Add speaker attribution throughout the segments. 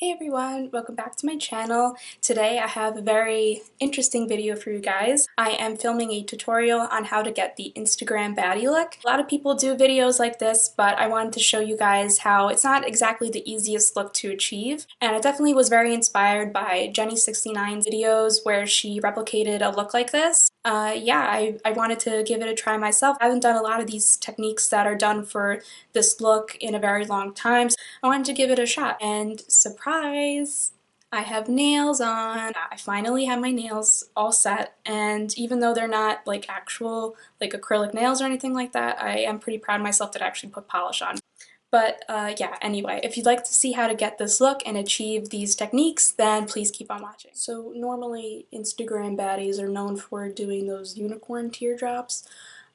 Speaker 1: Hey everyone, welcome back to my channel. Today I have a very interesting video for you guys. I am filming a tutorial on how to get the Instagram baddie look. A lot of people do videos like this, but I wanted to show you guys how it's not exactly the easiest look to achieve. And I definitely was very inspired by Jenny69's videos where she replicated a look like this. I wanted to give it a try myself. I haven't done a lot of these techniques that are done for this look in a very long time. I wanted to give it a shot, and surprise! I have nails on. I finally have my nails all set, and even though they're not like actual like acrylic nails or anything like that, I am pretty proud of myself that I actually put polish on. But yeah, anyway, if you'd like to see how to get this look and achieve these techniques, then please keep on watching. So normally Instagram baddies are known for doing those unicorn teardrops.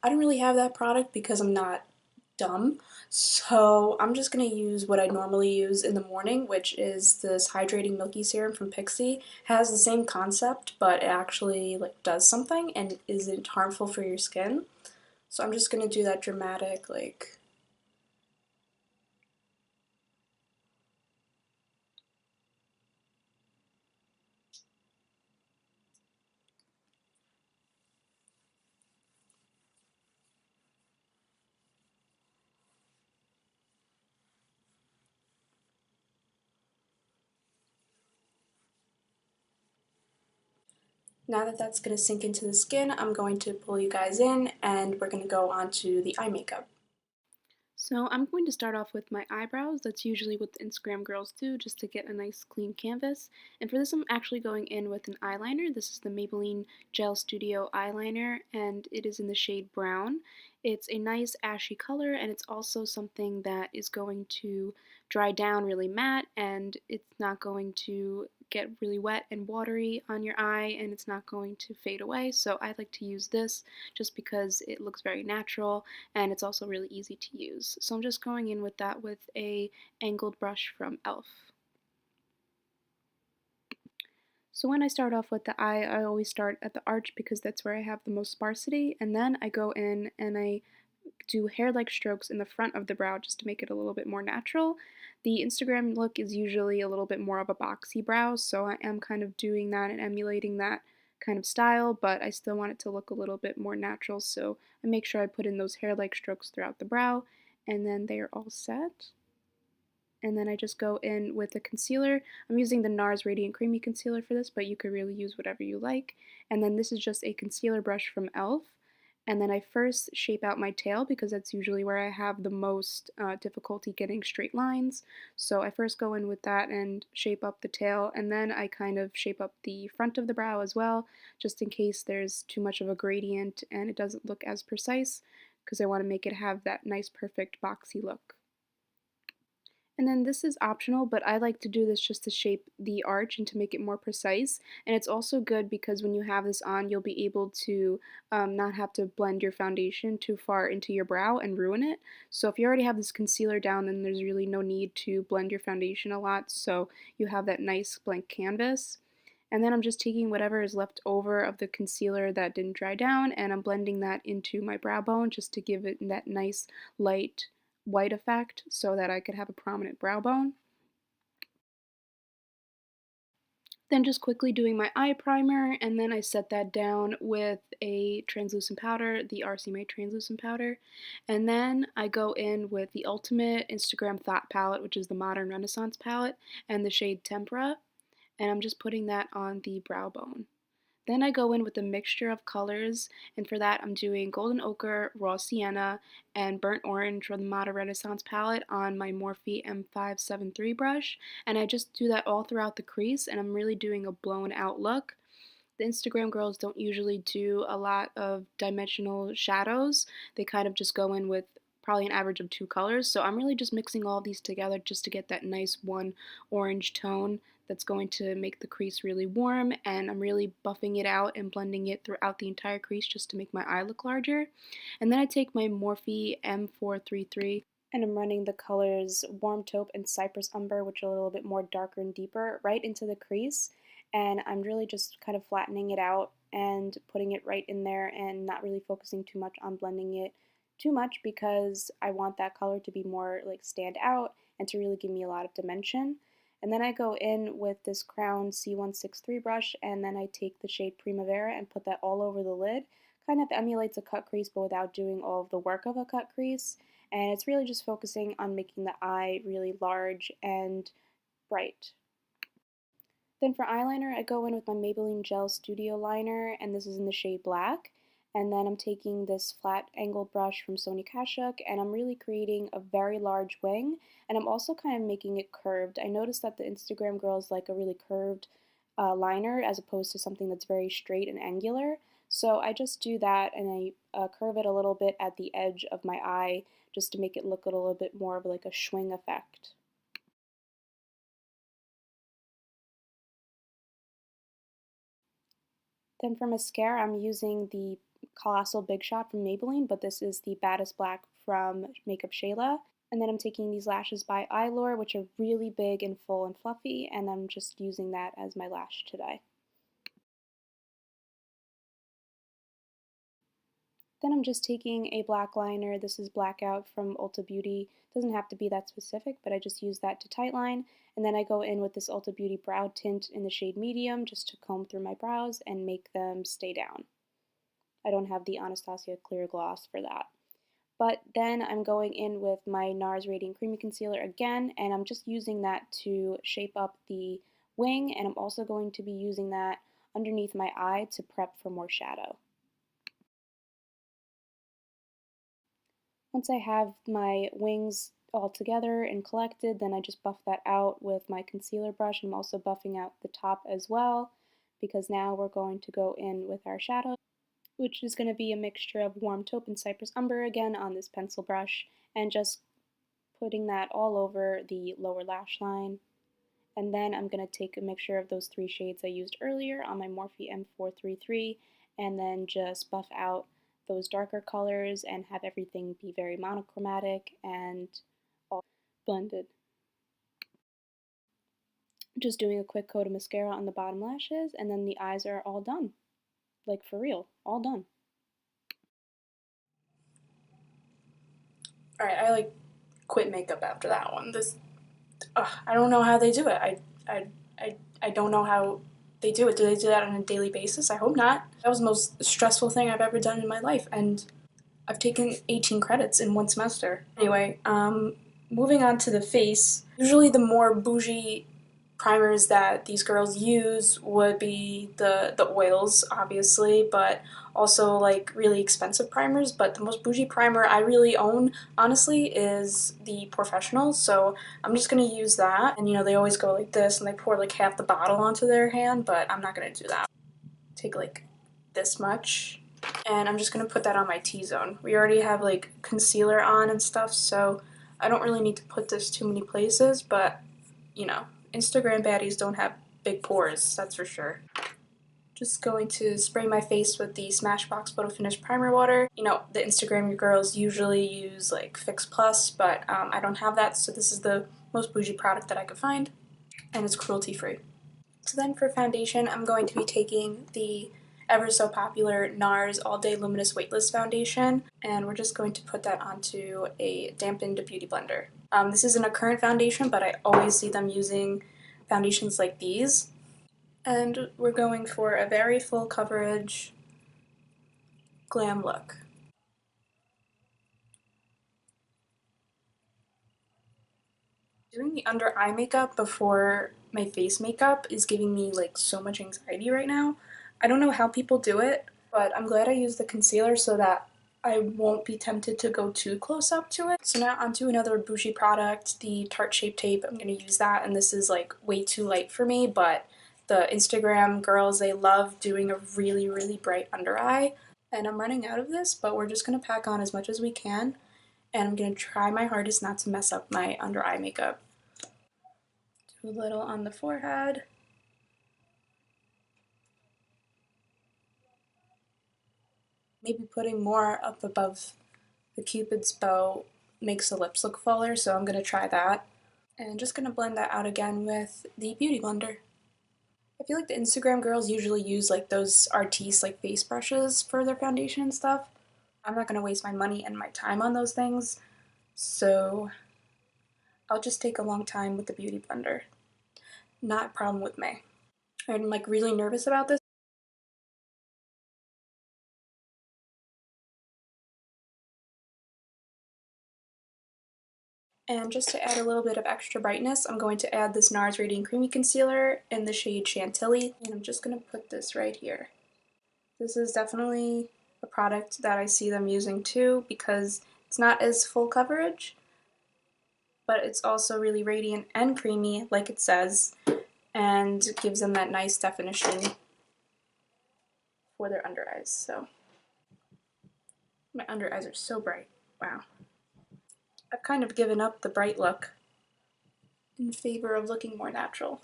Speaker 1: I don't really have that product because I'm not dumb. So I'm just going to use what I normally use in the morning, which is this Hydrating Milky Serum from Pixi. It has the same concept, but it actually like does something and isn't harmful for your skin. So I'm just going to do that dramatic like now that that's going to sink into the skin, I'm going to pull you guys in and we're going to go on to the eye makeup.
Speaker 2: So I'm going to start off with my eyebrows. That's usually what the Instagram girls do, just to get a nice clean canvas. And for this I'm actually going in with an eyeliner. This is the Maybelline Gel Studio eyeliner, and it is in the shade brown. It's a nice ashy color, and it's also something that is going to dry down really matte, and it's not going to get really wet and watery on your eye, and it's not going to fade away. So I like to use this just because it looks very natural and it's also really easy to use. So I'm just going in with that with a angled brush from e.l.f. So when I start off with the eye, I always start at the arch because that's where I have the most sparsity, and then I go in and I do hair-like strokes in the front of the brow just to make it a little bit more natural. The Instagram look is usually a little bit more of a boxy brow, so I am kind of doing that and emulating that kind of style, but I still want it to look a little bit more natural, so I make sure I put in those hair-like strokes throughout the brow, and then they are all set. And then I just go in with a concealer. I'm using the Nars Radiant Creamy Concealer for this, but you could really use whatever you like. And then this is just a concealer brush from e.l.f. And then I first shape out my tail because that's usually where I have the most difficulty getting straight lines. So I first go in with that and shape up the tail, and then I kind of shape up the front of the brow as well, just in case there's too much of a gradient and it doesn't look as precise, because I want to make it have that nice perfect boxy look. And then this is optional, but I like to do this just to shape the arch and to make it more precise. And it's also good because when you have this on, you'll be able to not have to blend your foundation too far into your brow and ruin it. So if you already have this concealer down, then there's really no need to blend your foundation a lot, so you have that nice blank canvas. And then I'm just taking whatever is left over of the concealer that didn't dry down, and I'm blending that into my brow bone just to give it that nice light white effect so that I could have a prominent brow bone. Then just quickly doing my eye primer, and then I set that down with a translucent powder, the RCMA translucent powder. And then I go in with the Ultimate Instagram Thought palette, which is the Modern Renaissance palette, and the shade Tempera. And I'm just putting that on the brow bone. Then I go in with a mixture of colors, and for that I'm doing Golden Ochre, Raw Sienna, and Burnt Orange from the Modern Renaissance palette on my Morphe M573 brush, and I just do that all throughout the crease, and I'm really doing a blown out look. The Instagram girls don't usually do a lot of dimensional shadows. They kind of just go in with probably an average of 2 colors, so I'm really just mixing all these together just to get that nice one orange tone that's going to make the crease really warm, and I'm really buffing it out and blending it throughout the entire crease just to make my eye look larger. And then I take my Morphe M433 and I'm running the colors Warm Taupe and Cypress Umber, which are a little bit more darker and deeper, right into the crease, and I'm really just kind of flattening it out and putting it right in there and not really focusing too much on blending it too much because I want that color to be more like stand out and to really give me a lot of dimension. And then I go in with this Crown C163 brush, and then I take the shade Primavera and put that all over the lid. Kind of emulates a cut crease, but without doing all of the work of a cut crease. And it's really just focusing on making the eye really large and bright. Then for eyeliner, I go in with my Maybelline Gel Studio Liner, and this is in the shade Black. And then I'm taking this flat angled brush from Sony Kashuk, and I'm really creating a very large wing, and I'm also kind of making it curved. I noticed that the Instagram girls like a really curved liner as opposed to something that's very straight and angular. So I just do that, and I curve it a little bit at the edge of my eye just to make it look a little bit more of like a swing effect. Then for mascara, I'm using the Colossal Big Shot from Maybelline, but this is the Baddest Black from MakeupShayla. And then I'm taking these lashes by Eylure, which are really big and full and fluffy, and I'm just using that as my lash today. Then I'm just taking a black liner. This is Blackout from Ulta Beauty. Doesn't have to be that specific, but I just use that to tightline. And then I go in with this Ulta Beauty brow tint in the shade medium just to comb through my brows and make them stay down. I don't have the Anastasia clear gloss for that. But then I'm going in with my Nars Radiant Creamy Concealer again, and I'm just using that to shape up the wing, and I'm also going to be using that underneath my eye to prep for more shadow. Once I have my wings all together and collected, then I just buff that out with my concealer brush. I'm also buffing out the top as well, because now we're going to go in with our shadow, which is going to be a mixture of Warm Taupe and Cypress Umber again on this pencil brush, and just putting that all over the lower lash line. And then I'm going to take a mixture of those three shades I used earlier on my Morphe M433 and then just buff out those darker colors and have everything be very monochromatic and all blended. Just doing a quick coat of mascara on the bottom lashes, and then the eyes are all done. Like for real, all done.
Speaker 1: Alright, I like quit makeup after that one. I don't know how they do it. I don't know how they do it. Do they do that on a daily basis? I hope not. That was the most stressful thing I've ever done in my life, and I've taken 18 credits in one semester. Anyway, moving on to the face. Usually the more bougie primers that these girls use would be the oils, obviously, but also like really expensive primers. But the most bougie primer I really own, honestly, is the Porefessional. So I'm just gonna use that. And you know, they always go like this and they pour like half the bottle onto their hand, but I'm not gonna do that. Take like this much, and I'm just gonna put that on my T-zone. We already have like concealer on and stuff, so I don't really need to put this too many places, but you know, Instagram baddies don't have big pores, that's for sure. Just going to spray my face with the Smashbox Photo Finish Primer Water. You know, the Instagram girls usually use like Fix Plus, but I don't have that, so this is the most bougie product that I could find, and it's cruelty free. So then for foundation, I'm going to be taking the ever so popular Nars All Day Luminous Weightless Foundation, and we're just going to put that onto a dampened beauty blender. This isn't a current foundation, but I always see them using foundations like these. And we're going for a very full coverage glam look. Doing the under eye makeup before my face makeup is giving me like so much anxiety right now. I don't know how people do it, but I'm glad I used the concealer so that I won't be tempted to go too close up to it. So now onto another bougie product, the Tarte Shape Tape. I'm going to use that, and this is like way too light for me, but the Instagram girls, they love doing a really, really bright under eye. And I'm running out of this, but we're just going to pack on as much as we can, and I'm going to try my hardest not to mess up my under eye makeup. Do a little on the forehead. Maybe putting more up above the cupid's bow makes the lips look fuller, so I'm going to try that. And just going to blend that out again with the Beauty Blender. I feel like the Instagram girls usually use like those Artiste like face brushes for their foundation and stuff. I'm not going to waste my money and my time on those things, so I'll just take a long time with the Beauty Blender. not a problem with me. I'm like really nervous about this. And just to add a little bit of extra brightness, I'm going to add this Nars Radiant Creamy Concealer in the shade Chantilly, and I'm just going to put this right here. This is definitely a product that I see them using too because it's not as full coverage, but it's also really radiant and creamy like it says, and gives them that nice definition for their under eyes. So my under eyes are so bright. Wow. I've kind of given up the bright look in favor of looking more natural.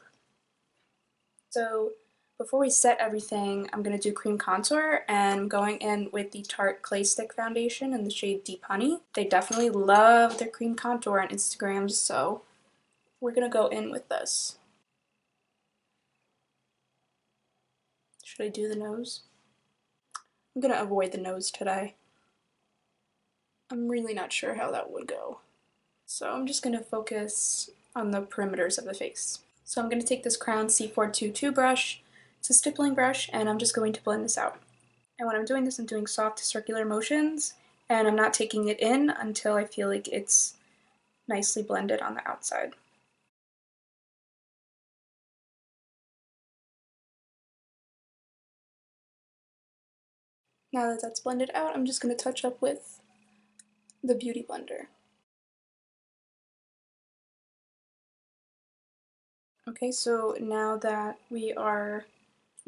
Speaker 1: So before we set everything, I'm going to do cream contour, and I'm going in with the Tarte Claystick foundation in the shade Deep Honey. They definitely love their cream contour on Instagram, so we're going to go in with this. Should I do the nose? I'm going to avoid the nose today. I'm really not sure how that would go. So I'm just going to focus on the perimeters of the face. So I'm going to take this Crown C422 brush. It's a stippling brush, and I'm just going to blend this out. And when I'm doing this, I'm doing soft circular motions, and I'm not taking it in until I feel like it's nicely blended on the outside. Now that that's blended out, I'm just going to touch up with the Beauty Blender. Okay, so now that we are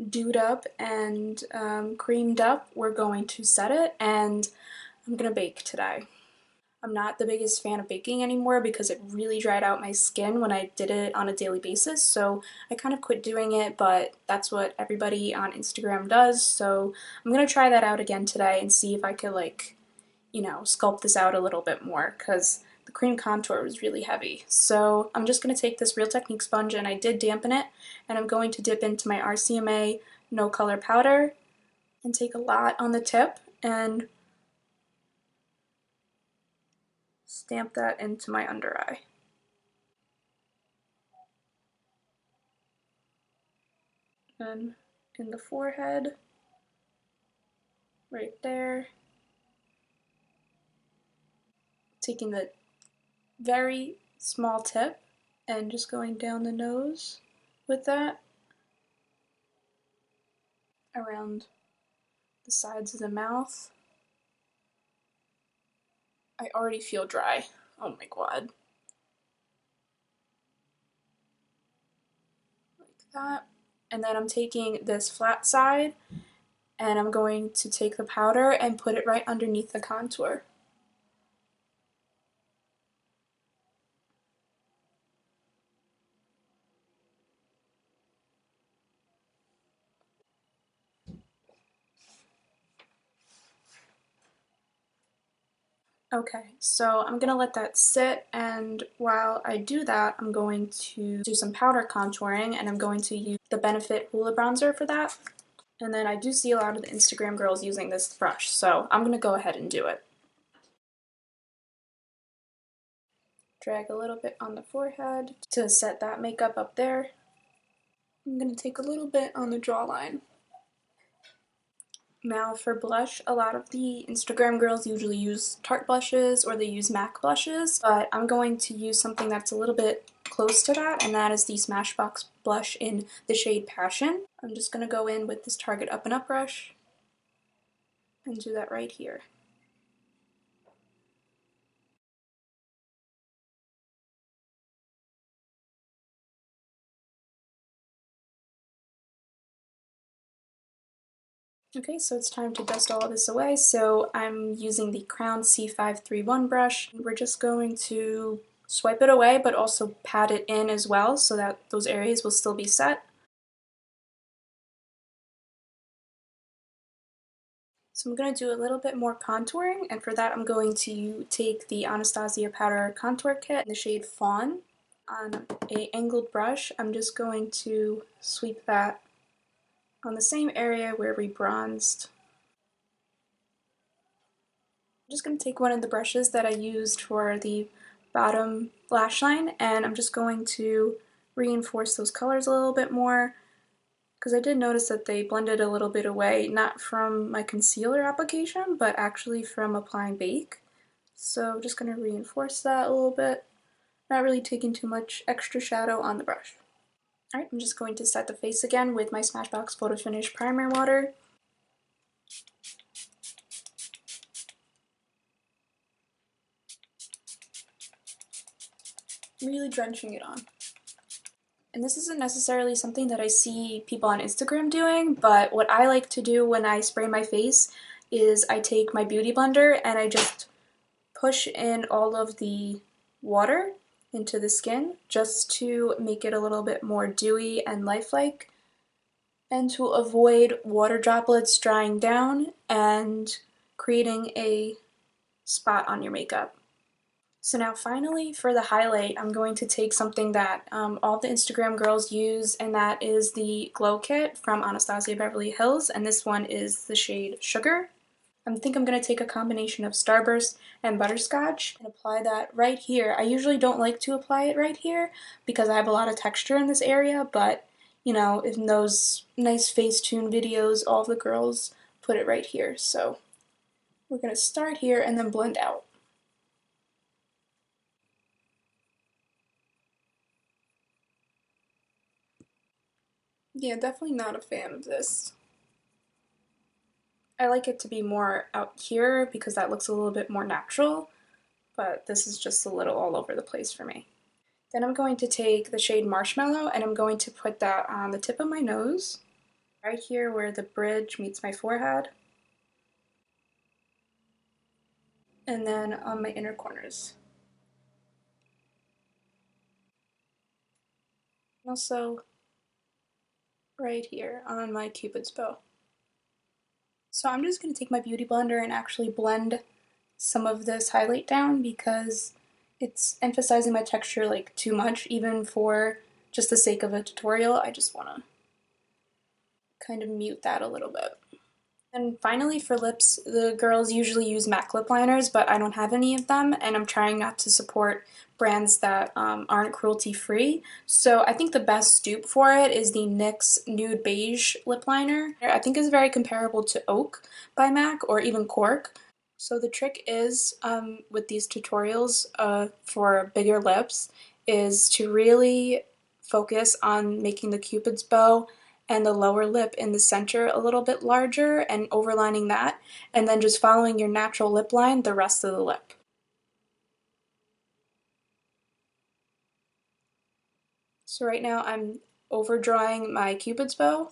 Speaker 1: dewed up and creamed up, we're going to set it, and I'm going to bake today. I'm not the biggest fan of baking anymore because it really dried out my skin when I did it on a daily basis, so I kind of quit doing it, but that's what everybody on Instagram does, so I'm going to try that out again today and see if I could, like, you know, sculpt this out a little bit more because the cream contour was really heavy. So I'm just going to take this Real Technique sponge, and I did dampen it, and I'm going to dip into my RCMA No Color Powder and take a lot on the tip and stamp that into my under eye. And in the forehead, right there. Taking the very small tip and just going down the nose with that, around the sides of the mouth. I already feel dry. Oh my god. Like that. And then I'm taking this flat side and I'm going to take the powder and put it right underneath the contour. Okay, so I'm gonna let that sit, and while I do that, I'm going to do some powder contouring, and I'm going to use the Benefit Hoola bronzer for that. And then I do see a lot of the Instagram girls using this brush, so I'm gonna go ahead and do it. Drag a little bit on the forehead to set that makeup up there. I'm gonna take a little bit on the jawline. Now for blush, a lot of the Instagram girls usually use Tarte blushes or they use MAC blushes, but I'm going to use something that's a little bit close to that, and that is the Smashbox blush in the shade Passion. I'm just going to go in with this Target Up and Up brush and do that right here. Okay, so it's time to dust all of this away. So I'm using the Crown C531 brush. We're just going to swipe it away, but also pat it in as well so that those areas will still be set. So I'm going to do a little bit more contouring, and for that I'm going to take the Anastasia Powder Contour Kit in the shade Fawn. On a angled brush, I'm just going to sweep that on the same area where we bronzed. I'm just going to take one of the brushes that I used for the bottom lash line, and I'm just going to reinforce those colors a little bit more, because I did notice that they blended a little bit away, not from my concealer application, but actually from applying Bake. So just going to reinforce that a little bit, not really taking too much extra shadow on the brush. Alright, I'm just going to set the face again with my Smashbox Photo Finish Primer Water. Really drenching it on. And this isn't necessarily something that I see people on Instagram doing, but what I like to do when I spray my face is I take my beauty blender and I just push in all of the water into the skin just to make it a little bit more dewy and lifelike, and to avoid water droplets drying down and creating a spot on your makeup. So now finally for the highlight, I'm going to take something that all the Instagram girls use, and that is the Glo Kit from Anastasia Beverly Hills, and this one is the shade Sugar. I think I'm going to take a combination of Starburst and Butterscotch and apply that right here. I usually don't like to apply it right here because I have a lot of texture in this area, but you know, in those nice Facetune videos, all the girls put it right here. So we're going to start here and then blend out. Yeah, definitely not a fan of this. I like it to be more out here because that looks a little bit more natural, but this is just a little all over the place for me. Then I'm going to take the shade Marshmallow and I'm going to put that on the tip of my nose, right here where the bridge meets my forehead, and then on my inner corners. Also right here on my Cupid's bow. So I'm just going to take my beauty blender and actually blend some of this highlight down because it's emphasizing my texture like too much, even for just the sake of a tutorial. I just want to kind of mute that a little bit. And finally for lips, the girls usually use MAC lip liners, but I don't have any of them, and I'm trying not to support brands that aren't cruelty free. So I think the best dupe for it is the NYX Nude Beige lip liner. I think it's very comparable to Oak by MAC or even Cork. So the trick is, with these tutorials for bigger lips, is to really focus on making the Cupid's bow and the lower lip in the center a little bit larger and overlining that, and then just following your natural lip line the rest of the lip. So right now I'm overdrawing my Cupid's bow,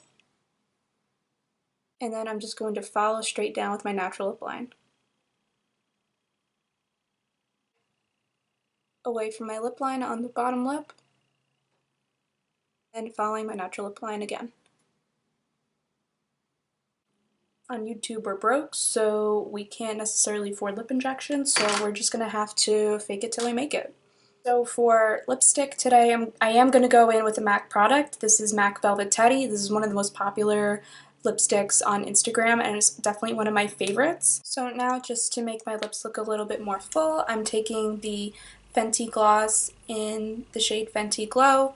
Speaker 1: and then I'm just going to follow straight down with my natural lip line. Away from my lip line on the bottom lip, and following my natural lip line again. On YouTube we're broke, so we can't necessarily afford lip injections, so we're just gonna have to fake it till we make it. So for lipstick today, I am going to go in with a MAC product. This is MAC Velvet Teddy. This is one of the most popular lipsticks on Instagram, and it's definitely one of my favorites. So now, just to make my lips look a little bit more full, I'm taking the Fenty gloss in the shade Fenty Glow,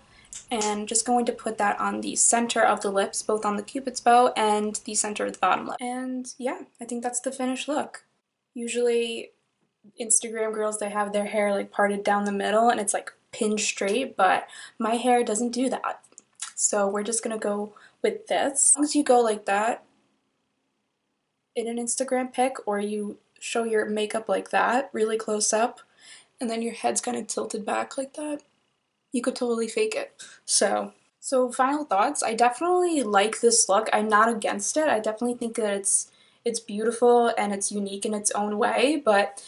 Speaker 1: and just going to put that on the center of the lips, both on the Cupid's bow and the center of the bottom lip. And yeah, I think that's the finished look. Usually Instagram girls, they have their hair like parted down the middle and it's like pinned straight, but my hair doesn't do that. So we're just gonna go with this. As long as you go like that in an Instagram pic, or you show your makeup like that, really close up, and then your head's kind of tilted back like that, you could totally fake it. So final thoughts. I definitely like this look. I'm not against it. I definitely think that it's beautiful and it's unique in its own way, but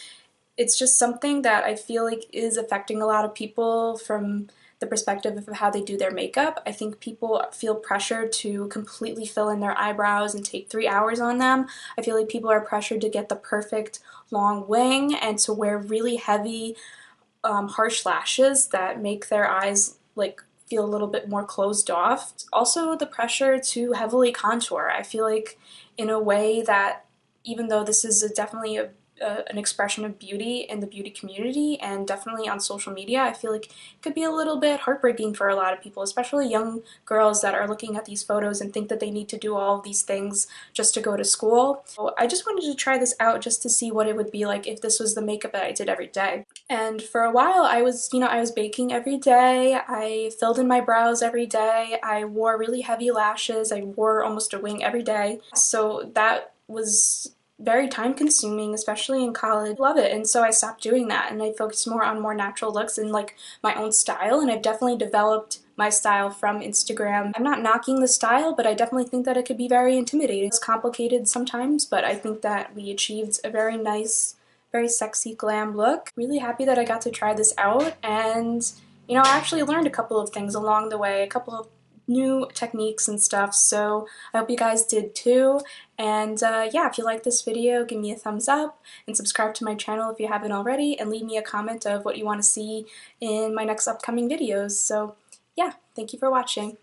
Speaker 1: it's just something that I feel like is affecting a lot of people from the perspective of how they do their makeup. I think people feel pressured to completely fill in their eyebrows and take 3 hours on them. I feel like people are pressured to get the perfect long wing and to wear really heavy, harsh lashes that make their eyes like feel a little bit more closed off. Also the pressure to heavily contour. I feel like in a way that, even though this is definitely a an expression of beauty in the beauty community and definitely on social media. I feel like it could be a little bit heartbreaking for a lot of people, especially young girls that are looking at these photos and think that they need to do all of these things just to go to school. So I just wanted to try this out just to see what it would be like if this was the makeup that I did every day. And for a while I was, I was baking every day, I filled in my brows every day, I wore really heavy lashes, I wore almost a wing every day. So that was very time consuming, especially in college. I love it, and so I stopped doing that and I focused more on more natural looks and like my own style, and I've definitely developed my style from Instagram. I'm not knocking the style, but I definitely think that it could be very intimidating. It's complicated sometimes, but I think that we achieved a very nice, very sexy glam look. Really happy that I got to try this out, and I actually learned a couple of things along the way, a couple of new techniques and stuff, so I hope you guys did too. And yeah, if you like this video, give me a thumbs up and subscribe to my channel if you haven't already, and leave me a comment of what you want to see in my next upcoming videos. So yeah, thank you for watching.